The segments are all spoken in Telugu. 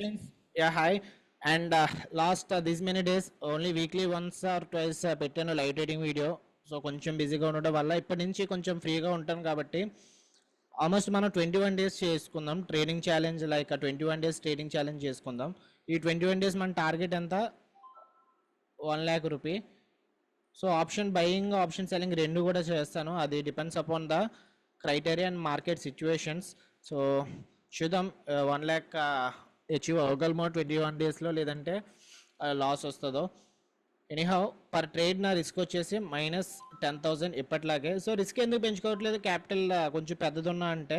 friends. Yeah, hi. And last these many days only weekly once or twice పెట్టాను లైవ్ ట్రేడింగ్ వీడియో. సో కొంచెం బిజీగా ఉండడం వల్ల ఇప్పటి నుంచి కొంచెం ఫ్రీగా ఉంటాను కాబట్టి ఆల్మోస్ట్ మనం 21 days చేసుకుందాం trading challenge. Like 21 days trading challenge చేసుకుందాం. ఈ 21 days మన టార్గెట్ ఎంత? 1,00,000 rupee. So option buying option selling రెండు కూడా చేస్తాను. అది depends upon the criteria and market situations. So చూద్దాం 1,00,000 అచీవ్ అవ్వగలమో 21 daysలో, లేదంటే లాస్ వస్తుందో. ఎనీహౌ పర్ ట్రేడ్ నా రిస్క్ వచ్చేసి -10,000 ఇప్పట్లాగే. సో రిస్క్ ఎందుకు పెంచుకోవట్లేదు? క్యాపిటల్ కొంచెం పెద్దదున్నా అంటే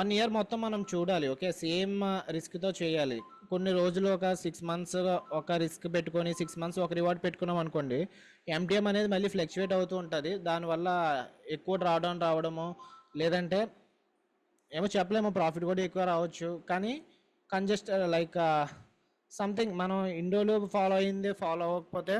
1 year మొత్తం మనం చూడాలి. ఓకే, సేమ్ రిస్క్తో చేయాలి. కొన్ని రోజులు ఒక 6 months ఒక రిస్క్ పెట్టుకొని 6 months ఒక రివార్డ్ పెట్టుకున్నాం అనుకోండి, ఎంటీఎం అనేది మళ్ళీ ఫ్లక్చువేట్ అవుతూ ఉంటుంది. దానివల్ల ఎక్కువ డ్రాడౌన్ రావడము, లేదంటే ఏమో చెప్పలేము, ప్రాఫిట్ కూడా ఎక్కువ రావచ్చు. కానీ కంజెస్ట్ లైక్ సంథింగ్ మనం ఇండోలో ఫాలో అయింది ఫాలో అవ్వకపోతే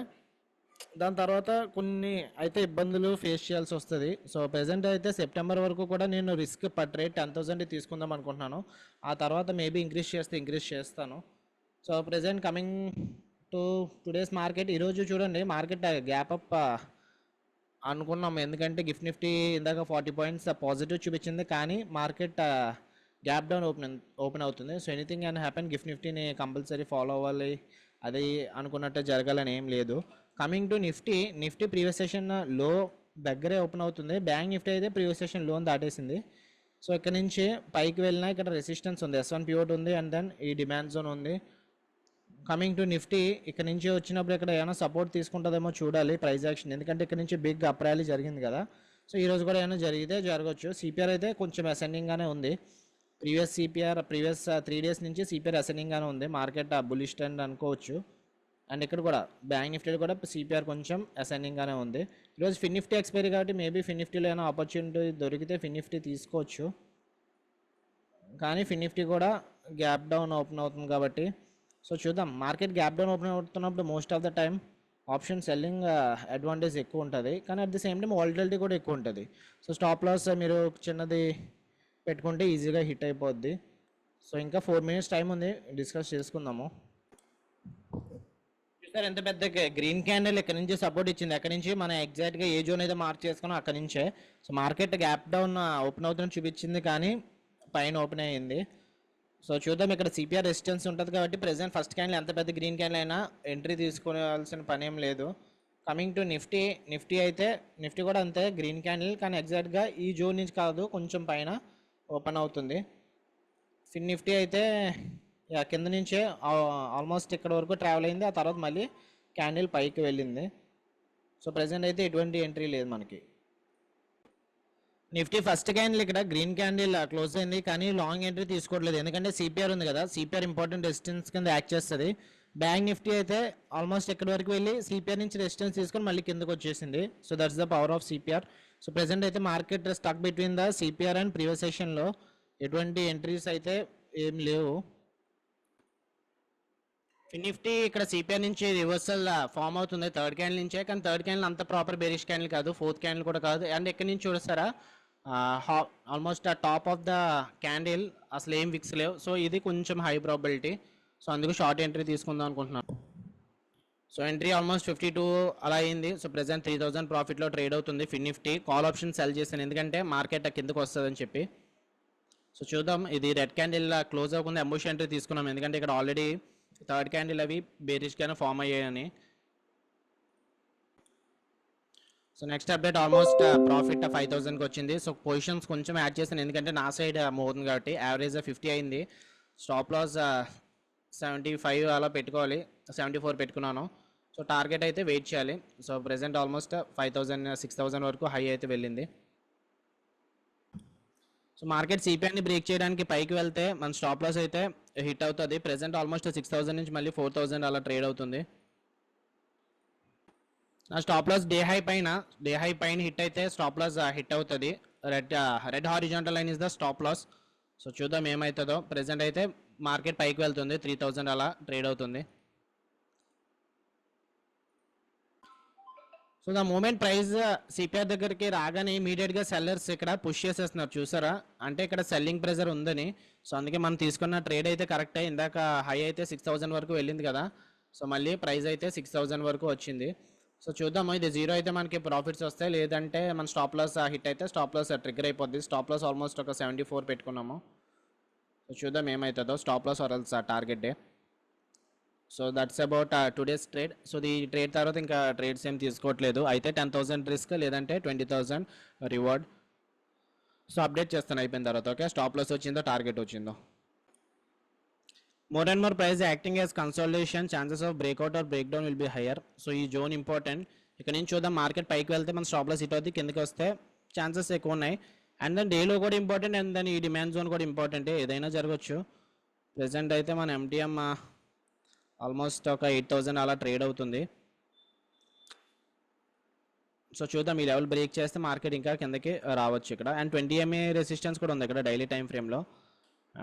దాని తర్వాత కొన్ని అయితే ఇబ్బందులు ఫేస్ చేయాల్సి వస్తుంది. సో ప్రెజెంట్ అయితే సెప్టెంబర్ వరకు కూడా నేను రిస్క్ పర్ ట్రేడ్ 10,000 తీసుకుందాం అనుకుంటున్నాను. ఆ తర్వాత మేబీ ఇంక్రీజ్ చేస్తాను. So present coming to today's market. ఈరోజు చూడండి మార్కెట్ గ్యాప్ అప్ అనుకున్నాం, ఎందుకంటే గిఫ్ట్ నిఫ్టీ ఇందాక 40 points పాజిటివ్ చూపించింది, కానీ మార్కెట్ గ్యాప్ డౌన్ ఓపెన్ అవుతుంది. So anything can happen. Gift నిఫ్టీని కంపల్సరీ ఫాలో అవ్వాలి, అది అనుకున్నట్టు జరగాలని ఏం లేదు. Coming to Nifty previous session లో దగ్గరే ఓపెన్ అవుతుంది. బ్యాంక్ నిఫ్టీ అయితే ప్రీవియస్ సెషన్ లోన్ దాటేసింది. సో ఇక్కడ నుంచి పైకి వెళ్ళినా ఇక్కడ రెసిస్టెన్స్ ఉంది, S1 పివట్ ఉంది, అండ్ దెన్ ఈ డిమాండ్ జోన్ ఉంది. కమింగ్ టు నిఫ్టీ ఇక్కడ నుంచి వచ్చినప్పుడు ఇక్కడ ఏమైనా సపోర్ట్ తీసుకుంటుందేమో చూడాలి ప్రైస్ యాక్షన్, ఎందుకంటే ఇక్కడ నుంచి బిగ్ అప్ ర్యాలీ జరిగింది కదా. సో ఈరోజు కూడా ఏమైనా జరిగితే జరగవచ్చు. సిపిఆర్ అయితే కొంచెం అసెండింగ్గానే ఉంది. ప్రీవియస్ 3 days నుంచి సిపిఆర్ అసెండింగ్గానే ఉంది. మార్కెట్ బులిష్ ట్రెండ్ అనుకోవచ్చు. అండ్ ఇక్కడ కూడా బ్యాంక్ నిఫ్టీ కూడా సిపిఆర్ కొంచెం అసెండింగ్గానే ఉంది. ఈరోజు ఫిన్ నిఫ్టీ ఎక్స్పైరీ కాబట్టి మేబీ ఫిన్ నిఫ్టీలో ఏమైనా ఆపర్చునిటీ దొరికితే ఫిన్ నిఫ్టీ తీసుకోవచ్చు. కానీ ఫిన్ నిఫ్టీ కూడా గ్యాప్ డౌన్ ఓపెన్ అవుతుంది కాబట్టి సో చూద్దాం. మార్కెట్ గ్యాప్ డౌన్ ఓపెన్ అవుతున్నప్పుడు most of the time option selling advantage ఎక్కువ ఉంటుంది, కానీ at the same time volatility కూడా ఎక్కువ ఉంటుంది. సో స్టాప్ లాస్ మీరు చిన్నది పెట్టుకుంటే ఈజీగా హిట్ అయిపోద్ది. సో ఇంకా 4 minutes టైం ఉంది, డిస్కస్ చేసుకుందాము. చూసారు ఎంత పెద్ద గ్రీన్ క్యాండిల్ ఇక్కడ నుంచి సపోర్ట్ ఇచ్చింది. అక్కడ నుంచి మనం ఎగ్జాక్ట్గా ఏ జోన్ అయితే మార్క్ చేసుకున్నాం అక్కడ నుంచే. So market gap down open అవుతున్నట్టు చూపించింది, కానీ పైన ఓపెన్ అయ్యింది. సో చూద్దాం. ఇక్కడ సిపిఆర్ రెసిస్టెన్స్ ఉంటుంది కాబట్టి ప్రెసెంట్ ఫస్ట్ క్యాండిల్ ఎంత పెద్ద గ్రీన్ క్యాండిల్ అయినా ఎంట్రీ తీసుకోవాల్సిన పని ఏం లేదు. కమింగ్ టు నిఫ్టీ అయితే నిఫ్టీ కూడా అంతే గ్రీన్ క్యాండిల్, కానీ ఎగ్జాక్ట్గా ఈ జోన్ నుంచి కాదు, కొంచెం పైన ఓపెన్ అవుతుంది. ఫిన్ నిఫ్టీ అయితే కింద నుంచే ఆల్మోస్ట్ ఇక్కడ వరకు ట్రావెల్ అయింది, ఆ తర్వాత మళ్ళీ క్యాండిల్ పైకి వెళ్ళింది. సో ప్రెసెంట్ అయితే ఎటువంటి ఎంట్రీ లేదు మనకి. నిఫ్టీ ఫస్ట్ క్యాండిల్ ఇక్కడ గ్రీన్ క్యాండిల్ క్లోజ్ అయింది, కానీ లాంగ్ ఎంట్రీ తీసుకోవట్లేదు, ఎందుకంటే సిపిఆర్ ఉంది కదా. సిపిఆర్ ఇంపార్టెంట్ రెసిస్టెన్స్ కింద యాక్ట్ చేస్తుంది. బ్యాంక్ నిఫ్టీ అయితే ఆల్మోస్ట్ ఎక్కడి వరకు వెళ్ళి సిపిఆర్ నుంచి రెసిస్టెన్స్ తీసుకొని మళ్ళీ కిందకు వచ్చేసింది. So that's the power of CPR. So present అయితే market stuck between the CPR and previous సెషన్లో ఎటువంటి ఎంట్రీస్ అయితే ఏం లేవు. ఫిన్ నిఫ్టీ ఇక్కడ సిపిఆర్ నుంచి రివర్సల్ ఫామ్ అవుతుంది థర్డ్ క్యాండిల్ నుంచే, కానీ థర్డ్ క్యాండిల్ అంత ప్రాపర్ బేరిష్ క్యాండిల్ కాదు, ఫోర్త్ క్యాండిల్ కూడా కాదు. అండ్ ఎక్కడి నుంచి చూస్తారా almost top of the candle అసలు ఏం విక్స్ లేవు. సో ఇది కొంచెం హై ప్రాబిలిటీ. సో అందుకు షార్ట్ ఎంట్రీ తీసుకుందాం అనుకుంటున్నాను. సో ఎంట్రీ ఆల్మోస్ట్ 52 అలా అయింది. సో ప్రెసెంట్ 3,000 ప్రాఫిట్లో ట్రేడ్ అవుతుంది Fin Nifty. Call option sell చేశాను, ఎందుకంటే మార్కెట్ కిందకు వస్తుందని చెప్పి. సో చూద్దాం. ఇది రెడ్ క్యాండిల్ క్లోజ్ అవ్వకుండా అంబుష్ ఎంట్రీ తీసుకున్నాం, ఎందుకంటే ఇక్కడ ఆల్రెడీ థర్డ్ క్యాండిల్ అవి బేరిష్గానే ఫామ్ అయ్యాయని. So next update almost profit 5,000కి వచ్చింది. సో పొజిషన్స్ కొంచెం యాడ్ చేశాను, ఎందుకంటే నా సైడ్ మూవ్ అవుతుంది కాబట్టి. యావరేజ్ 50 అయింది. స్టాప్ లాస్ 75 అలా పెట్టుకోవాలి, 74 పెట్టుకున్నాను. సో టార్గెట్ అయితే వెయిట్ చేయాలి. సో ప్రెసెంట్ ఆల్మోస్ట్ 5,000 6,000 వరకు హై అయితే వెళ్ళింది. సో మార్కెట్ సిపిఆర్ని బ్రేక్ చేయడానికి పైకి వెళ్తే మన స్టాప్ లాస్ అయితే హిట్ అవుతుంది. ప్రెసెంట్ ఆల్మోస్ట్ 6,000 నుంచి మళ్ళీ 4,000 అలా ట్రేడ్ అవుతుంది. నా స్టాప్ లాస్ డే హై పైన హిట్ అయితే స్టాప్ లాస్ హిట్ అవుతుంది. Red horizontal line is the stop loss. So చూద్దాం ఏమవుతుందో. ప్రెసెంట్ అయితే మార్కెట్ పైకి వెళ్తుంది, 3,000 అలా ట్రేడ్ అవుతుంది. So the moment price CPR దగ్గరికి రాగానే ఇమీడియట్గా సెల్లర్స్ ఇక్కడ పుష్ చేసేస్తున్నారు చూసారా, అంటే ఇక్కడ సెల్లింగ్ ప్రెజర్ ఉందని. సో అందుకే మనం తీసుకున్న ట్రేడ్ అయితే కరెక్టే. ఇందాక హై అయితే 6000 వరకు వెళ్ళింది కదా, సో మళ్ళీ ప్రైస్ అయితే 6000 వరకు వచ్చింది. సో చూద్దాము, ఇది జీరో అయితే మనకి ప్రాఫిట్స్ వస్తాయి, లేదంటే మన స్టాప్ లాస్ హిట్ అయితే స్టాప్ లాస్ ట్రిగ్గర్ అయిపోద్ది. స్టాప్ లాస్ ఆల్మోస్ట్ ఒక 74 పెట్టుకున్నాము. సో చూద్దాం ఏమవుతుందో, stop loss or else target day. So that's about today's trade. So ఈ ట్రేడ్ తర్వాత ఇంకా ట్రేడ్స్ ఏం తీసుకోవట్లేదు. అయితే 10,000 రిస్క్, లేదంటే 20,000 రివార్డ్. సో అప్డేట్ చేస్తాను అయిపోయిన తర్వాత. ఓకే, స్టాప్ లాస్ వచ్చిందో టార్గెట్ వచ్చిందో. More and more price acting as consolidation, chances of breakout or break down will be higher. So ఈ జోన్ ఇంపార్టెంట్. ఇక్కడ నుంచి చూద్దాం, మార్కెట్ పైకి వెళ్తే మన స్టాప్ లాస్ హిట్ అవుతుంది, కిందకి వస్తే ఛాన్సెస్ ఎక్కువ ఉన్నాయి. అండ్ దెన్ డేలో కూడా ఇంపార్టెంట్, అండ్ దెన్ ఈ డిమాండ్ జోన్ కూడా ఇంపార్టెంట్, ఏదైనా జరగవచ్చు. ప్రెసెంట్ అయితే మన ఎంటీఎం ఆల్మోస్ట్ ఒక 8,000 అలా ట్రేడ్ అవుతుంది. సో చూద్దాం, ఈ లెవెల్ బ్రేక్ చేస్తే మార్కెట్ ఇంకా కిందకి రావచ్చు ఇక్కడ. అండ్ 20 MA రెసిస్టెన్స్ కూడా ఉంది ఇక్కడ డైలీ టైం ఫ్రేమ్లో.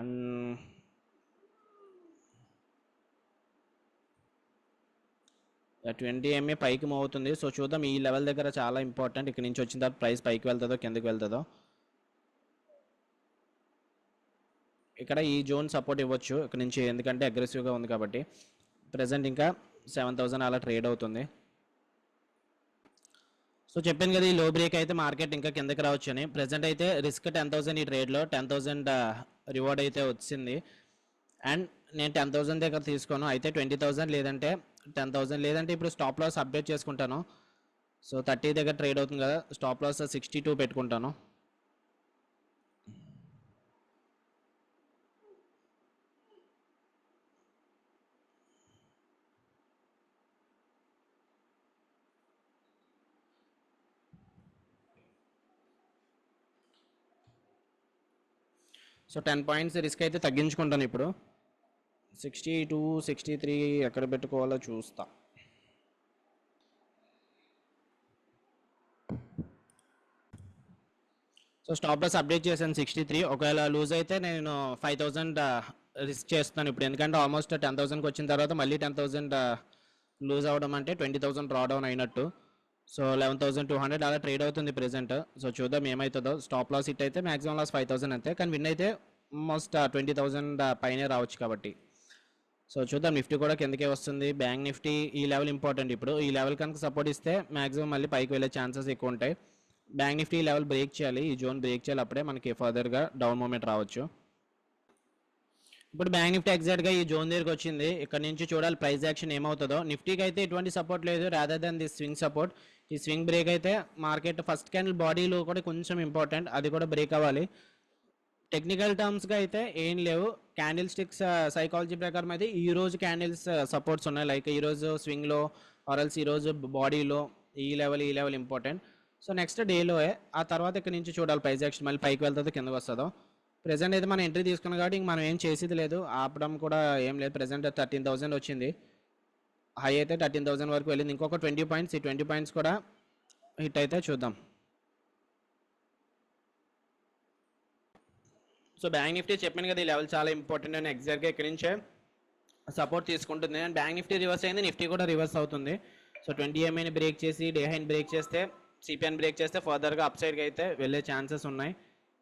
అండ్ 20 MA పైకి మూవ్ అవుతుంది. సో చూద్దాం, ఈ లెవెల్ దగ్గర చాలా ఇంపార్టెంట్. ఇక్కడ నుంచి వచ్చిన తర్వాత ప్రైస్ పైకి వెళ్తుందో కిందకి వెళ్తుందో. ఇక్కడ ఈ జోన్ సపోర్ట్ ఇవ్వచ్చు ఇక్కడ నుంచి, ఎందుకంటే అగ్రెసివ్గా ఉంది కాబట్టి. ప్రెసెంట్ ఇంకా 7,000 అలా ట్రేడ్ అవుతుంది. సో చెప్పాను కదా, ఈ లో బ్రేక్ అయితే మార్కెట్ ఇంకా కిందకి రావచ్చు అని. ప్రెసెంట్ అయితే రిస్క్ 10,000, ఈ ట్రేడ్లో 10,000 రివార్డ్ అయితే వచ్చింది. అండ్ నేను 10,000 దగ్గర తీసుకోను, అయితే 20,000 లేదంటే 10,000, లేదంటే ఇప్పుడు స్టాప్ లాస్ అప్డేట్ చేసుకుంటాను. సో 30 దగ్గర ట్రేడ్ అవుతుంది కదా, స్టాప్ లాస్ 62 పెట్టుకుంటాను. సో 10 పాయింట్స్ రిస్క్ అయితే తగ్గించుకుంటాను ఇప్పుడు. 62, 63 ఎక్కడ పెట్టుకోవాలో చూస్తా. సో స్టాప్ లాస్ అప్డేట్ చేశాను 63. ఒకవేళ లూజ్ అయితే నేను 5,000 రిస్క్ చేస్తాను ఇప్పుడు, ఎందుకంటే ఆల్మోస్ట్ 10,000కి వచ్చిన తర్వాత మళ్ళీ 10,000 లూజ్ అవ్వడం అంటే 20,000 డ్రా డౌన్ అయినట్టు. సో 11,200 అలా ట్రేడ్ అవుతుంది ప్రెసెంట్. సో చూద్దాం ఏమవుతుందో. స్టాప్ లాస్ హిట్ అయితే మ్యాక్సిమం లాస్ 5,000 అంతే, కానీ విన్ అయితే ఆల్మోస్ట్ 20,000 పైనే రావచ్చు కాబట్టి. సో చూద్దాం, నిఫ్టీ కూడా కిందకే వస్తుంది. బ్యాంక్ నిఫ్టీ ఈ లెవెల్ ఇంపార్టెంట్ ఇప్పుడు. ఈ లెవెల్ కనుక సపోర్ట్ ఇస్తే మ్యాక్సిమం మళ్ళీ పైకి వెళ్ళే ఛాన్సెస్ ఎక్కువ ఉంటాయి. బ్యాంక్ నిఫ్టీ ఈ లెవెల్ బ్రేక్ చేయాలి, ఈ జోన్ బ్రేక్ చేయాలి, అప్పుడే మనకి ఫర్దర్గా డౌన్ మూమెంట్ రావచ్చు. ఇప్పుడు బ్యాంక్ నిఫ్టీ ఎగ్జాక్ట్గా ఈ జోన్ దగ్గరికి వచ్చింది. ఇక్కడ నుంచి చూడాలి ప్రైస్ యాక్షన్ ఏమవుతుందో. నిఫ్టీకి అయితే ఎటువంటి సపోర్ట్ లేదు, rather than the swing support. ఈ స్వింగ్ బ్రేక్ అయితే మార్కెట్ ఫస్ట్ క్యాండిల్ బాడీలో కూడా కొంచెం ఇంపార్టెంట్, అది కూడా బ్రేక్ అవ్వాలి. టెక్నికల్ టర్మ్స్గా అయితే ఏం లేవు. క్యాండిల్ స్టిక్స్ సైకాలజీ ప్రకారం అయితే ఈ రోజు క్యాండిల్స్ సపోర్ట్స్ ఉన్నాయి, లైక్ ఈరోజు స్వింగ్లో ఆర్ఎల్స్ ఈరోజు బాడీలో ఈ లెవెల్ ఇంపార్టెంట్. సో నెక్స్ట్ డేలో ఆ తర్వాత ఇక్కడ నుంచి చూడాలి ప్రైస్ యాక్షన్ మళ్ళీ పైకి వెళ్తుందో కిందకి వస్తుందో. ప్రెసెంట్ అయితే మనం ఎంట్రీ తీసుకున్నాం కాబట్టి ఇంక మనం ఏం చేసేది లేదు, ఆపడం కూడా ఏం లేదు. ప్రెసెంట్ 13,000 వచ్చింది, హై అయితే 13,000 వరకు వెళ్ళింది. ఇంకొక 20 పాయింట్స్, ఈ 20 పాయింట్స్ కూడా హిట్ అయితే చూద్దాం. సో బ్యాంక్ నిఫ్టీ చెప్పాను కదా, ఈ లెవెల్ చాలా ఇంపార్టెంట్ అని. ఎగ్జాక్ట్గా ఇక్కడ నుంచే సపోర్ట్ తీసుకుంటుంది. అండ్ బ్యాంక్ నిఫ్టీ రివర్స్ అయింది, నిఫ్టీ కూడా రివర్స్ అవుతుంది. సో 20 MAని బ్రేక్ చేసి డే హైని బ్రేక్ చేస్తే, సిపిఐని బ్రేక్ చేస్తే ఫర్దర్గా అప్ సైడ్కి అయితే వెళ్ళే ఛాన్సెస్ ఉన్నాయి.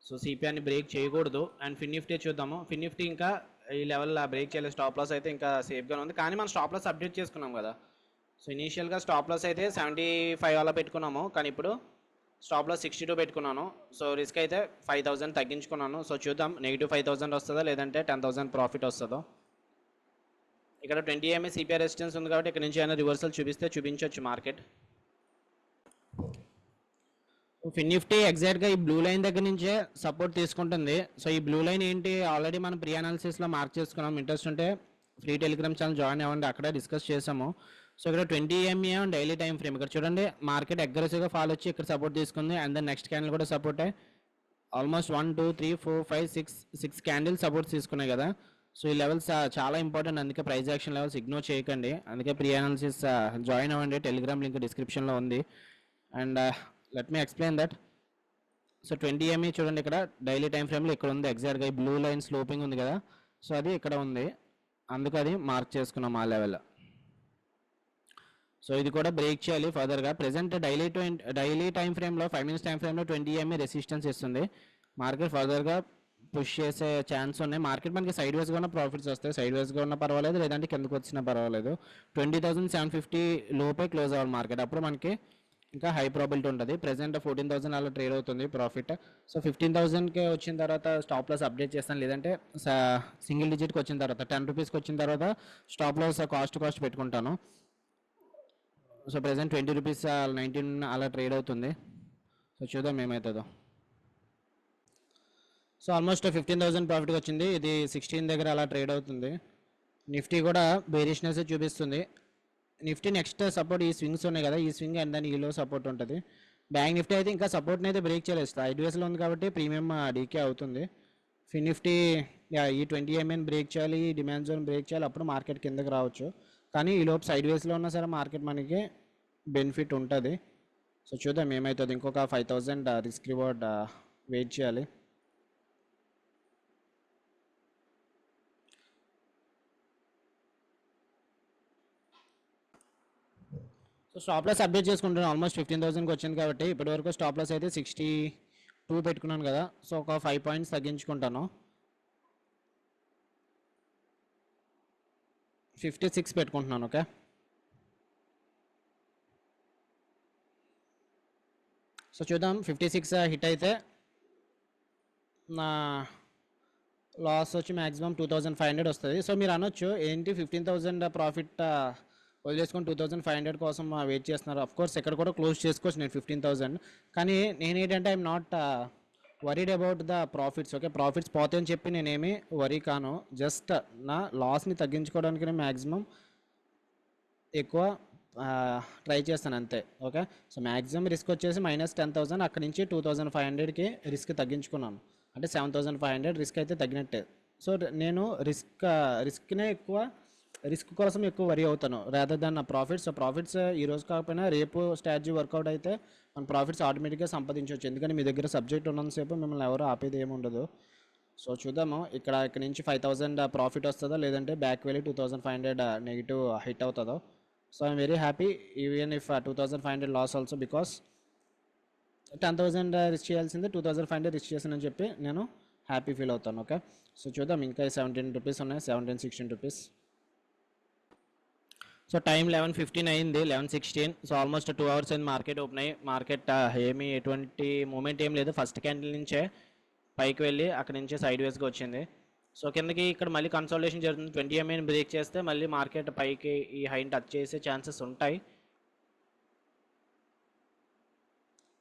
సో సిపిఐని బ్రేక్ చేయకూడదు. అండ్ ఫిన్ నిఫ్టీ చూద్దాము. ఫిన్ నిఫ్టీ ఇంకా ఈ లెవెల్ బ్రేక్ చేయలేదు, స్టాప్ లాస్ అయితే ఇంకా సేఫ్గానే ఉంది. కానీ మనం స్టాప్ లాస్ అప్డేట్ చేసుకున్నాం కదా. సో ఇనీషియల్గా స్టాప్ లాస్ అయితే 75 అలా పెట్టుకున్నాము, కానీ ఇప్పుడు స్టాప్ లాస్ 62 పెట్టుకున్నాను. సో రిస్క్ అయితే 5,000 తగ్గించుకున్నాను. సో చూద్దాం నెగిటివ్ 5,000 వస్తుందా, లేదంటే 10,000 ప్రాఫిట్ వస్తుందో. ఇక్కడ 20 MA సిపిఐ రెసిస్టెన్స్ ఉంది కాబట్టి ఇక్కడ నుంచి అయినా రివర్సల్ చూపించవచ్చు మార్కెట్. ఫిన్ నిఫ్టీ ఎగ్జాక్ట్గా ఈ బ్లూ లైన్ దగ్గర నుంచే సపోర్ట్ తీసుకుంటుంది. సో ఈ బ్లూ లైన్ ఏంటి, ఆల్రెడీ మనం ప్రీ అనాలిసిస్లో మార్క్ చేసుకున్నాం. ఇంట్రెస్ట్ ఉంటే ఫ్రీ టెలిగ్రామ్ ఛానల్ జాయిన్ అవ్వండి, అక్కడ డిస్కస్ చేసాము. సో ఇక్కడ 20 MA డైలీ టైం ఫ్రేమ్. ఇక్కడ చూడండి మార్కెట్ అగ్రెసివ్గా ఫాల్ వచ్చి ఇక్కడ సపోర్ట్ తీసుకుంది. అండ్ దెన్ నెక్స్ట్ క్యాండిల్ కూడా సపోర్ట్ ఆల్మోస్ట్ 1 2 3 4 5 6 క్యాండిల్ సపోర్ట్స్ తీసుకున్నాయి కదా. సో ఈ లెవెల్స్ చాలా ఇంపార్టెంట్, అందుకే ప్రైస్ యాక్షన్ లెవెల్స్ ఇగ్నోర్ చేయకండి. అందుకే ప్రీ అనాలిసిస్ జాయిన్ అవ్వండి, టెలిగ్రామ్ లింక్ డిస్క్రిప్షన్లో ఉంది. And let me explain that. So 20 MA చూడండి, ఇక్కడ డైలీ టైం ఫ్రేమ్లో ఇక్కడ ఉంది ఎగ్జాక్ట్గా ఈ బ్లూ లైన్ స్లోపింగ్ ఉంది కదా. సో అది ఇక్కడ ఉంది, అందుకు అది మార్క్ చేసుకున్నాం ఆ లెవెల్. సో ఇది కూడా బ్రేక్ చేయాలి ఫర్దర్గా. ప్రెసెంట్ డైలీ టైం ఫ్రేమ్లో 5 minutes టైం ఫ్రేమ్లో 20 EMA రెసిస్టెన్స్ ఇస్తుంది. మార్కెట్ ఫర్దర్గా పుష్ చేసే ఛాన్స్ ఉన్నాయి. మార్కెట్ మనకి సైడ్ వేస్గా ఉన్న ప్రాఫిట్స్ వస్తాయి, సైడ్ వేస్గా ఉన్న పర్వాలేదు, లేదంటే కిందకు వచ్చినా పర్వాలేదు. 20,750 లోపే క్లోజ్ అవ్వాలి మార్కెట్, అప్పుడు మనకి ఇంకా హై ప్రాబిలిటీ ఉంటుంది. ప్రెసెంట్ 14,000 అలా ట్రేడ్ అవుతుంది ప్రాఫిట్. సో 15,000కి వచ్చిన తర్వాత స్టాప్ లాస్ అప్డేట్ చేస్తాను, లేదంటే సింగిల్ డిజిట్కి వచ్చిన తర్వాత 10 రూపీస్కి వచ్చిన తర్వాత స్టాప్ లాస్ కాస్ట్ పెట్టుకుంటాను. సో ప్రెసెంట్ 20 రూపీస్ 19 అలా ట్రేడ్ అవుతుంది. సో చూద్దాం ఏమవుతుందో. సో ఆల్మోస్ట్ 15,000 ప్రాఫిట్కి వచ్చింది. ఇది 16 దగ్గర అలా ట్రేడ్ అవుతుంది. నిఫ్టీ కూడా బేరిష్నెస్ చూపిస్తుంది. నిఫ్టీ నెక్స్ట్ సపోర్ట్ ఈ స్వింగ్స్ ఉన్నాయి కదా, ఈ స్వింగ్ అండ్ దాని ఈలో సపోర్ట్ ఉంటుంది. బ్యాంక్ నిఫ్టీ అయితే ఇంకా సపోర్ట్ని అయితే బ్రేక్ చేయలేదు, సైడ్ వేస్లో ఉంది కాబట్టి ప్రీమియం డీకే అవుతుంది. ఫిన్ నిఫ్టీ ఈ 20 EMA బ్రేక్ చేయాలి, ఈ డిమాండ్ జోన్ బ్రేక్ చేయాలి, అప్పుడు మార్కెట్ కిందకి రావచ్చు. కానీ ఈ లోపు సైడ్ వేస్లో ఉన్నా సరే మార్కెట్ మనకి బెనిఫిట్ ఉంటుంది. సో చూద్దాం ఏమవుతుంది. ఇంకొక 5,000 రిస్క్ రివార్డ్ వెయిట్ చేయాలి. సో స్టాప్ లాస్ అప్డేట్ చేసుకుంటున్నాను. ఆల్మోస్ట్ 15,000కి వచ్చింది కాబట్టి ఇప్పటివరకు స్టాప్ లాస్ అయితే 62 పెట్టుకున్నాను కదా. సో ఒక 5 పాయింట్స్ తగ్గించుకుంటాను, 56 పెట్టుకుంటున్నాను. ఓకే, సో చూద్దాం. 56 హిట్ అయితే నా లాస్ వచ్చి మ్యాక్సిమం 2,500 వస్తుంది. సో మీరు అనొచ్చు ఏంటి 15,000 ప్రాఫిట్ వదిలేసుకొని 2,500 కోసం వెయిట్ చేస్తున్నారు. అఫ్కోర్స్ ఇక్కడ కూడా క్లోజ్ చేసుకోవచ్చు నేను 15,000. కానీ నేనేంటంటే I'm not worried about the profits. Okay, profits పోతాయని చెప్పి నేనేమి వరీ కాను, జస్ట్ నా లాస్ని తగ్గించుకోవడానికి నేను మ్యాక్సిమం ఎక్కువ ట్రై చేస్తాను అంతే. ఓకే, సో మ్యాక్సిమం రిస్క్ వచ్చేసి -10,000, అక్కడి నుంచి 2,500కి రిస్క్ తగ్గించుకున్నాను, అంటే 7,500 రిస్క్ అయితే తగ్గినట్టే. సో నేను రిస్క్నే రిస్క్ కోసం ఎక్కువ వరీ అవుతాను రాదర్ దాన్ నా ప్రాఫిట్స్. సో ప్రాఫిట్స్ ఈరోజు కాకపోయినా రేపు స్ట్రాటజీ వర్కౌట్ అయితే మన ప్రాఫిట్స్ ఆటోమేటిక్గా సంపాదించవచ్చు, ఎందుకంటే మీ దగ్గర సబ్జెక్ట్ ఉన్నంతసేపు మిమ్మల్ని ఎవరు ఆపేది ఏమి ఉండదు. సో చూద్దాము ఇక్కడ నుంచి 5,000 ప్రాఫిట్ వస్తుందో, లేదంటే బ్యాక్ వెళ్ళి 2,500 నెగిటివ్ హిట్ అవుతుందో. So I'm very happy even if 2,500 loss also, because 10,000 risk చేయాల్సిందే 2,500 రిస్క్ చేశానని చెప్పి నేను హ్యాపీ ఫీల్ అవుతాను. ఓకే, సో చూద్దాం. ఇంకా 17 రూపీస్ ఉన్నాయి, 16 రూపీస్. సో టైం 11:15 అయింది, 11:16. సో ఆల్మోస్ట్ 2 hours అయింది మార్కెట్ ఓపెన్ అయ్యి. మార్కెట్ ఏమీ ఎటువంటి మూమెంట్ ఏం లేదు. ఫస్ట్ క్యాండిల్ నుంచే పైకి వెళ్ళి అక్కడి నుంచే సైడ్ వేస్గా వచ్చింది. సో కిందకి ఇక్కడ మళ్ళీ కన్సల్టేషన్ జరుగుతుంది. 20 EMA బ్రేక్ చేస్తే మళ్ళీ మార్కెట్ పైకి ఈ హైని టచ్ చేసే ఛాన్సెస్ ఉంటాయి.